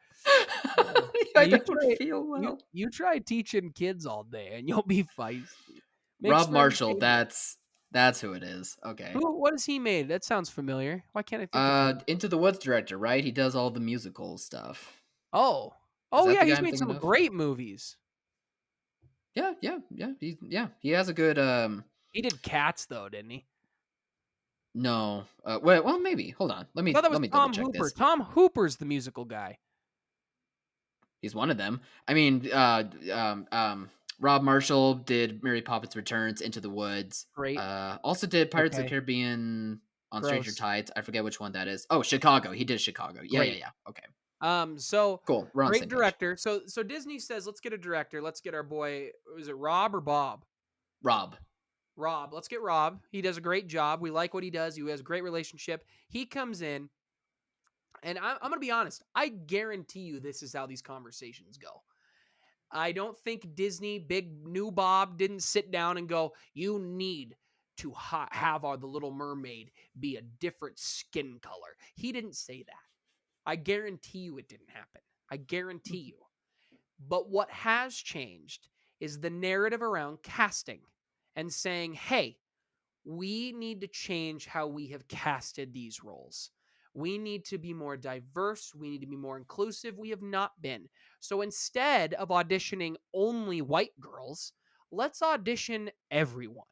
Yeah. Yeah, I you don't try feel you well. you try teaching kids all day and you'll be feisty. Makes Rob for Marshall, entertainment. that's who it is. Okay. What has he made? That sounds familiar. Why can't I think of him? Into the Woods director, right? He does all the musical stuff. Oh. Is Oh that yeah, the guy he's I'm made thinking some of? great movies. Yeah. He has a good He did Cats though, didn't he? no. Well, maybe. Hold on. Let I thought me that was let me double Tom check Hooper. this. Tom Hooper's the musical guy. He's one of them. I mean, Rob Marshall did Mary Poppins Returns, Into the Woods. Great. Also did Pirates of the Okay. Caribbean on Stranger Gross. Tides. I forget which one that is. Oh, Chicago. He did Chicago. Great. Yeah. Okay, So cool. We're on the great same page. director. So Disney says, let's get a director. Let's get our boy. Was it Rob or Bob? Rob. Rob. Let's get Rob. He does a great job. We like what he does. He has a great relationship. He comes in, and I'm going to be honest. I guarantee you this is how these conversations go. I don't think Disney, big new Bob, didn't sit down and go, you need to have the Little Mermaid be a different skin color. He didn't say that. I guarantee you it didn't happen. I guarantee you. But what has changed is the narrative around casting and saying, hey, we need to change how we have casted these roles. We need to be more diverse. We need to be more inclusive. We have not been. So instead of auditioning only white girls, let's audition everyone.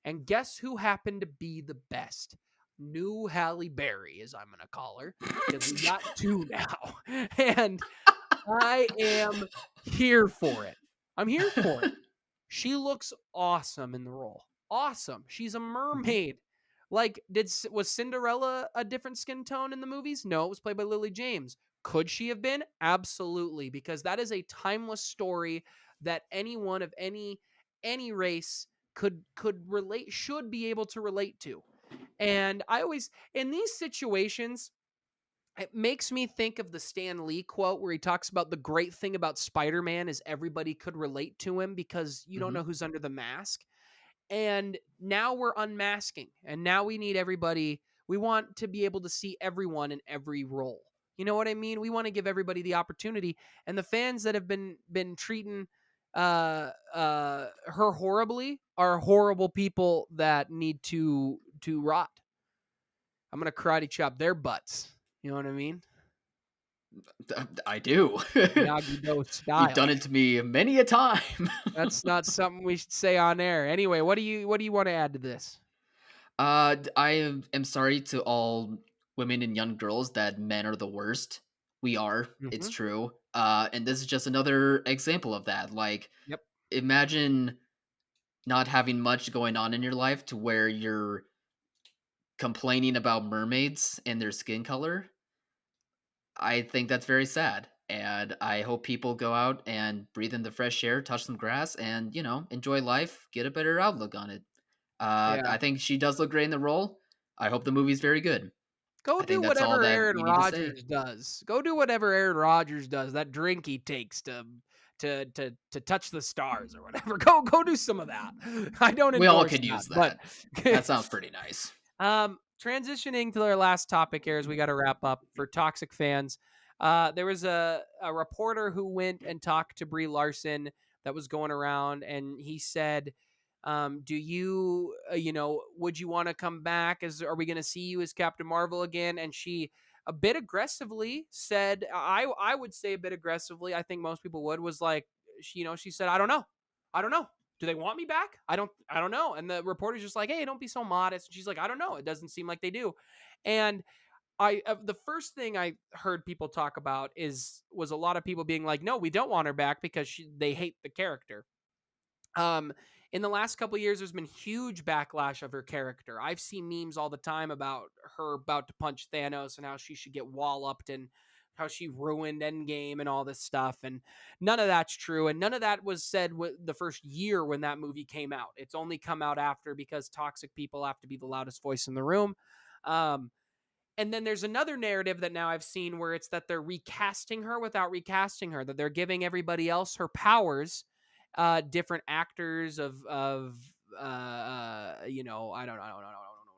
And guess who happened to be the best? new Halle Berry, as I'm going to call her, because we got two now. And I am here for it. I'm here for it. She looks awesome in the role. Awesome. She's a Mhm. mermaid. Like, was Cinderella a different skin tone in the movies? No, it was played by Lily James. Could she have been? Absolutely, because that is a timeless story that anyone of any race could relate, should be able to relate to. And I always, in these situations, it makes me think of the Stan Lee quote where he talks about the great thing about Spider-Man is everybody could relate to him because you don't know Mhm. who's under the mask. And now we're unmasking, and now we need everybody. We want to be able to see everyone in every role. You know what I mean? We want to give everybody the opportunity. And the fans that have been treating her horribly are horrible people that need to rot. I'm gonna karate chop their butts. You know what I mean? I do. Miyagi Do You've style. done it to me many a time. That's not something we should say on air. Anyway, what do you want to add to this? I am sorry to all women and young girls that men are the worst. We are. It's Hmm. true. And this is just another example of that. Like, Yep. imagine not having much going on in your life to where you're complaining about mermaids and their skin color. I think that's very sad. And I hope people go out and breathe in the fresh air, touch some grass, and, enjoy life, get a better outlook on it. Yeah. I think she does look great in the role. I hope the movie's very good. Go I do think that's all whatever that Aaron we need to say. Rodgers does. Go do whatever Aaron Rodgers does. That drink he takes to touch the stars or whatever. Go do some of that. I don't We all endorse could that, use but that. That sounds pretty nice. transitioning to our last topic here as we got to wrap up for toxic fans. There was a reporter who went and talked to Brie Larson that was going around, and he said, "Do you, would you want to come back? Are we going to see you as Captain Marvel again?" And she a bit aggressively said, "I would say a bit aggressively. I think most people would. Was like, she said, I don't know. Do they want me back? I don't know." And the reporter's just like, "Hey, don't be so modest." And she's like, "I don't know. It doesn't seem like they do." And the first thing I heard people talk about was a lot of people being like, "No, we don't want her back because they hate the character." Um, in the last couple of years, there's been huge backlash of her character. I've seen memes all the time about her about to punch Thanos and how she should get walloped and how she ruined Endgame and all this stuff. And none of that's true. And none of that was said the first year when that movie came out. It's only come out after because toxic people have to be the loudest voice in the room. Um, and then there's another narrative that now I've seen where it's that they're recasting her without recasting her, that they're giving everybody else her powers, different actors I don't know what I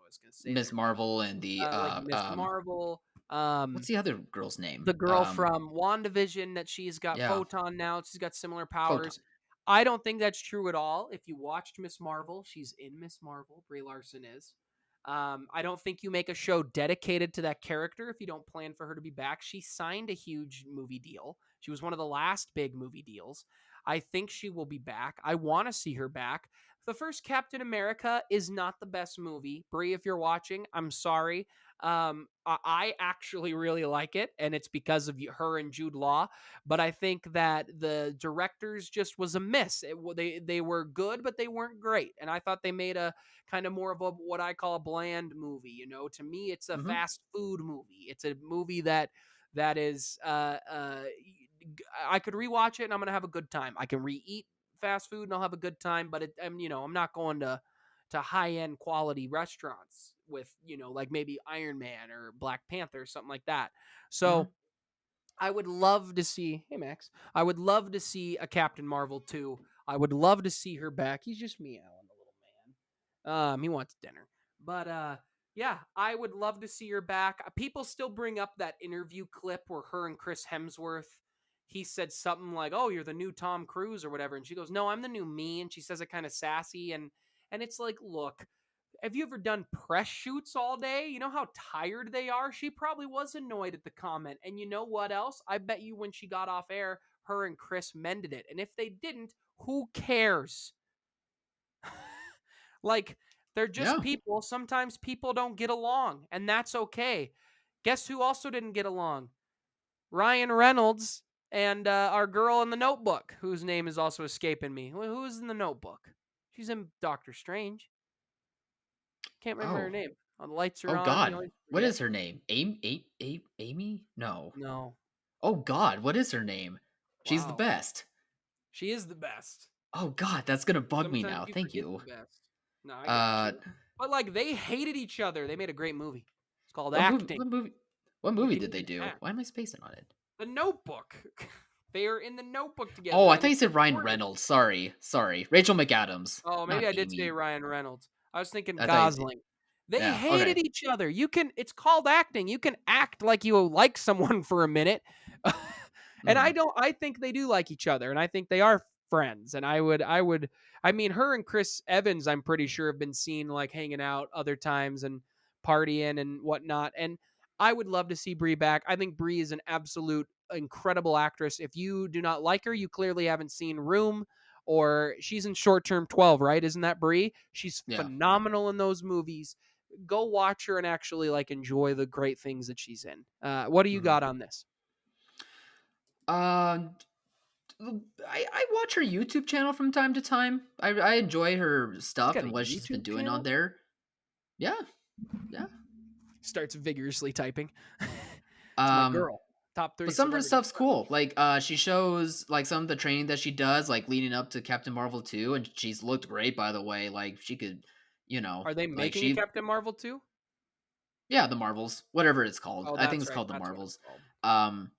was gonna say Miss there. Marvel and the Like Miss Marvel, um, what's the other girl's name? the girl from WandaVision that she's got Yeah, Photon now. She's got similar Photon. powers. I don't think that's true at all. If you watched Miss Marvel, she's in Miss Marvel. Brie Larson is. I don't think you make a show dedicated to that character if you don't plan for her to be back. She signed a huge movie deal. She was one of the last big movie deals. I think she will be back. I want to see her back. The first Captain America is not the best movie. Brie, if you're watching, I'm sorry. I actually really like it, and it's because of her and Jude Law. But I think that the directors just was a miss. They were good, but they weren't great. And I thought they made a kind of more of a what I call a bland movie. To me, it's a Mhm, fast food movie. It's a movie that is I could rewatch it and I'm gonna have a good time. I can re-eat fast food and I'll have a good time. But I'm not going to high end quality restaurants with like maybe Iron Man or Black Panther or something like that. mhm. So I would love to see. Hey Max, I would love to see a Captain Marvel too. I would love to see her back. He's just meowing, the little man. He wants dinner, but yeah, I would love to see her back. People still bring up that interview clip where her and Chris Hemsworth. He said something like, "Oh, you're the new Tom Cruise" or whatever, and she goes, "No, I'm the new me," and she says it kind of sassy, and it's like, look, have you ever done press shoots all day? You know how tired they are? She probably was annoyed at the comment. And you know what else? I bet you when she got off air, her and Chris mended it. And if they didn't, who cares? Like, They're just Yeah. people. Sometimes people don't get along, and that's okay. Guess who also didn't get along? Ryan Reynolds and our girl in the Notebook, whose name is also escaping me. Who is in the Notebook? She's in Doctor Strange. Can't remember her Oh. name. The lights are Oh on. You God. always What forget. is her name? Amy? No. No. Oh God. What is her name? She's the Wow. best. She is the best. Oh God. That's gonna bug me Sometimes now. you Thank forget you. the best. No, I got Uh, you. But like they hated each other. They made a great movie. It's called what movie? Acting. What movie? What You movie can did they even do? act. Why am I spacing on it? The Notebook. They are in the Notebook Oh, together, I and thought you it's said Ryan important. Reynolds. Sorry. Rachel McAdams, Oh, maybe not I did say Amy. Ryan Reynolds. I was thinking I thought. Gosling. They Yeah. Okay. hated each other. It's called acting. You can act like you like someone for a minute. And Hmm. I think they do like each other, and I think they are friends. And I mean, her and Chris Evans, I'm pretty sure have been seen like hanging out other times and partying and whatnot. And I would love to see Brie back. I think Brie is an absolute incredible actress. If you do not like her, you clearly haven't seen Room, or she's in Short Term 12, right? Isn't that Brie? She's Yeah. phenomenal in those movies. Go watch her and actually like enjoy the great things that she's in. What do you Hmm. got on this? Uh, I watch her YouTube channel from time to time. I enjoy her She's stuff got a and what she's been YouTube doing on channel. there. Yeah. Yeah. Starts vigorously typing. It's my Um, girl. Top but 30 some of her celebrity stuff's cool. crushes. Like she shows like some of the training that she does, like leading up to Captain Marvel 2, and she's looked great by the way. Like she could, Are they like making a she Captain Marvel too? yeah, the Marvels, whatever it's called. Oh, I think that's it's right. called the That's what it's Marvels. called. Um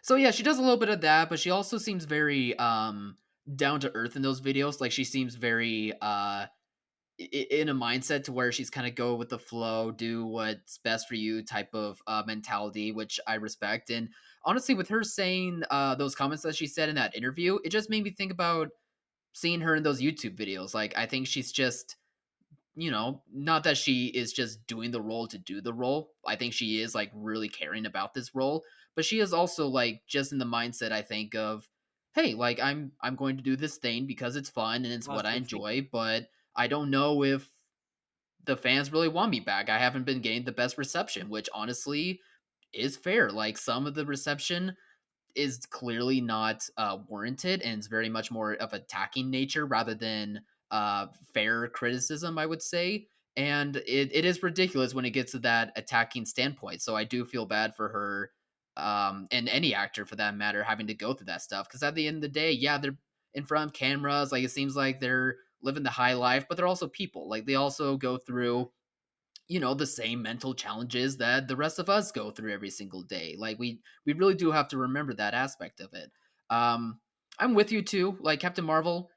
so yeah, she does a little bit of that, but she also seems very down to earth in those videos. Like she seems very in a mindset to where she's kind of go with the flow, do what's best for you type of mentality, which I respect. And honestly, with her saying those comments that she said in that interview, it just made me think about seeing her in those YouTube videos. Like, I think she's just, not that she is just doing the role to do the role. I think she is like really caring about this role, but she is also like just in the mindset, I think, of, hey, like I'm going to do this thing because it's fun and it's what I Positive thinking. enjoy, but I don't know if the fans really want me back. I haven't been getting the best reception, which honestly is fair. Like some of the reception is clearly not warranted and it's very much more of attacking nature rather than fair criticism, I would say. And it is ridiculous when it gets to that attacking standpoint. So I do feel bad for her, and any actor for that matter, having to go through that stuff. Because at the end of the day, yeah, they're in front of cameras. Like it seems like they're living the high life, but they're also people. Like they also go through the same mental challenges that the rest of us go through every single day. Like we really do have to remember that aspect of it. um I'm with you too. Like Captain Marvel,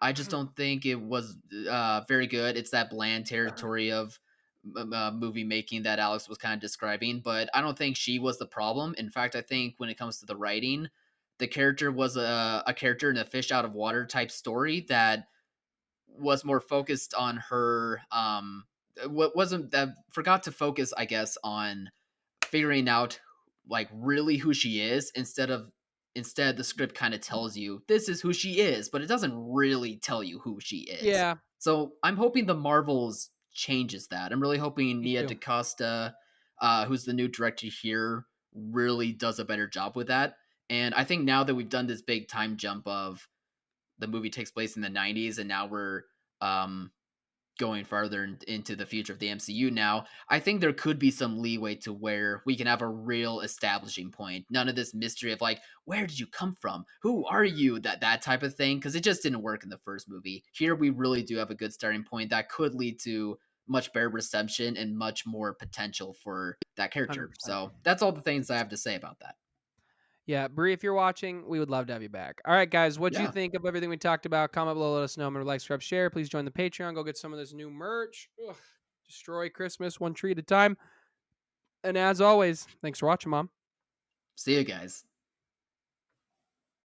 I just don't think it was very good. It's that bland territory of movie making that Alex was kind of describing, but I don't think she was the problem. In fact, I think when it comes to the writing, the character was a character in a fish out of water type story that was more focused on her what wasn't that forgot to focus, I guess, on figuring out like really who she is. Instead the script kind of tells you this is who she is, but it doesn't really tell you who she is. Yeah, So I'm hoping the Marvels changes that. I'm really hoping me Nia too. DaCosta, who's the new director here, really does a better job with that. And I think now that we've done this big time jump of the movie takes place in the 90s and now we're um going farther into the future of the MCU now, I think there could be some leeway to where we can have a real establishing point. None of this mystery of like, where did you come from? Who are you? That type of thing, because it just didn't work in the first movie. Here we really do have a good starting point that could lead to much better reception and much more potential for that character. 100%. So that's all the things I have to say about that. Yeah, Bree, if you're watching, we would love to have you back. All right, guys, what'd you Yeah. think of everything we talked about? Comment below, let us know. Remember to like, subscribe, share. Please join the Patreon. Go get some of this new merch. Ugh. Destroy Christmas one tree at a time. And as always, thanks for watching, Mom. See you guys.